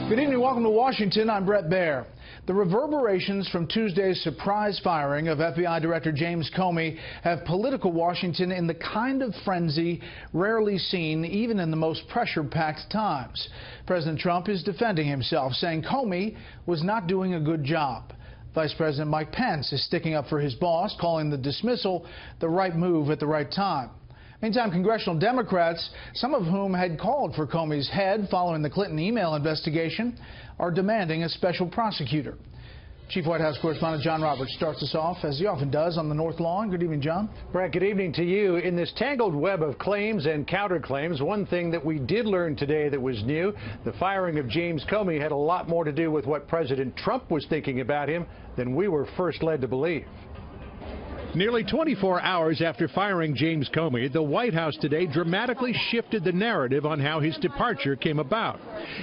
Good evening. Welcome to Washington. I'm Brett Baer. The reverberations from Tuesday's surprise firing of FBI Director James Comey have political Washington in the kind of frenzy rarely seen even in the most pressure-packed times. President Trump is defending himself, saying Comey was not doing a good job. Vice President Mike Pence is sticking up for his boss, calling the dismissal the right move at the right time. Meantime, congressional Democrats, some of whom had called for Comey's head following the Clinton email investigation, are demanding a special prosecutor. Chief White House correspondent John Roberts starts us off, as he often does, on the North Lawn. Good evening, John. Brett, good evening to you. In this tangled web of claims and counterclaims, one thing that we did learn today that was new, the firing of James Comey had a lot more to do with what President Trump was thinking about him than we were first led to believe. Nearly 24 hours after firing James Comey, the White House today dramatically shifted the narrative on how his departure came about.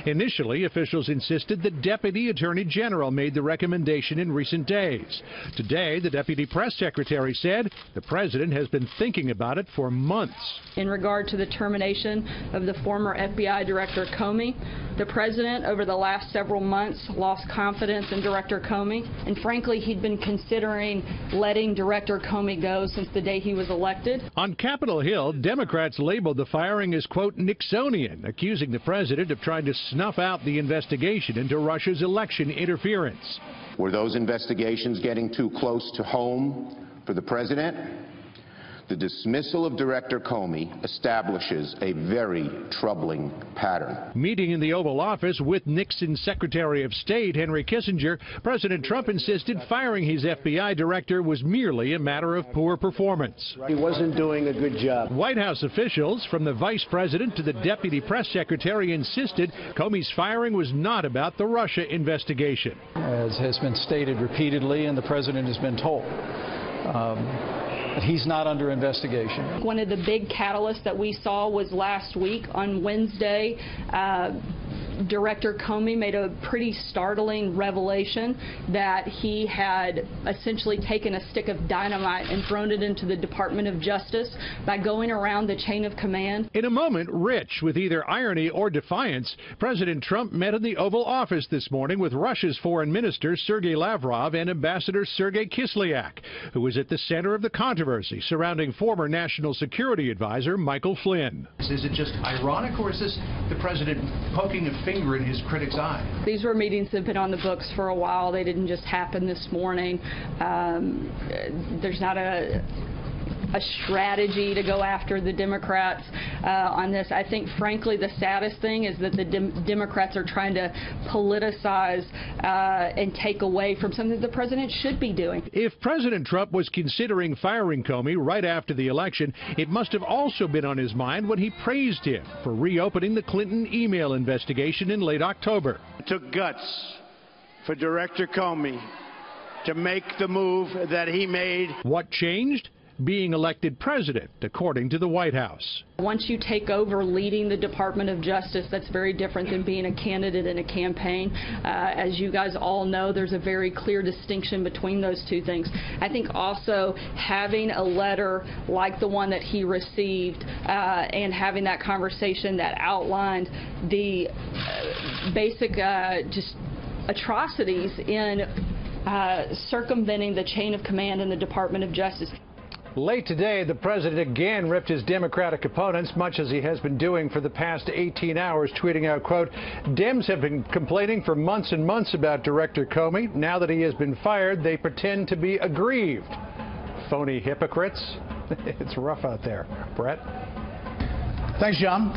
Initially, officials insisted the Deputy Attorney General made the recommendation in recent days. Today, the Deputy Press Secretary said the President has been thinking about it for months. In regard to the termination of the former FBI Director Comey, the President, over the last several months, lost confidence in Director Comey, and frankly, he'd been considering letting Director Comey go since the day he was elected. On Capitol Hill, Democrats labeled the firing as, quote, Nixonian, accusing the president of trying to snuff out the investigation into Russia's election interference. Were those investigations getting too close to home for the president? The dismissal of Director Comey establishes a very troubling pattern. Meeting in the Oval Office with Nixon's Secretary of State, Henry Kissinger, President Trump insisted firing his FBI director was merely a matter of poor performance. He wasn't doing a good job. White House officials, from the vice president to the deputy press secretary, insisted Comey's firing was not about the Russia investigation. As has been stated repeatedly, and the president has been told, he's not under investigation. One of the big catalysts that we saw was last week on Wednesday. Director Comey made a pretty startling revelation that he had essentially taken a stick of dynamite and thrown it into the Department of Justice by going around the chain of command. In a moment rich with either irony or defiance, President Trump met in the Oval Office this morning with Russia's Foreign Minister Sergei Lavrov and Ambassador Sergei Kislyak, who was at the center of the controversy surrounding former National Security Advisor Michael Flynn. Is it just ironic, or is this the president poking a finger in his critic's eye? These were meetings that have been on the books for a while. They didn't just happen this morning. There's not a strategy to go after the Democrats on this. I think, frankly, the saddest thing is that the Democrats are trying to politicize and take away from something the president should be doing. If President Trump was considering firing Comey right after the election, it must have also been on his mind when he praised him for reopening the Clinton email investigation in late October. It took guts for Director Comey to make the move that he made. What changed? Being elected president, according to the White House. Once you take over leading the Department of Justice, that's very different than being a candidate in a campaign. As you guys all know, there's a very clear distinction between those two things. I think also having a letter like the one that he received and having that conversation that outlined the basic just atrocities in circumventing the chain of command in the Department of Justice. Late today, the president again ripped his Democratic opponents, much as he has been doing for the past 18 hours, tweeting out, quote, Dems have been complaining for months and months about Director Comey. Now that he has been fired, they pretend to be aggrieved. Phony hypocrites. It's rough out there. Brett? Thanks, John.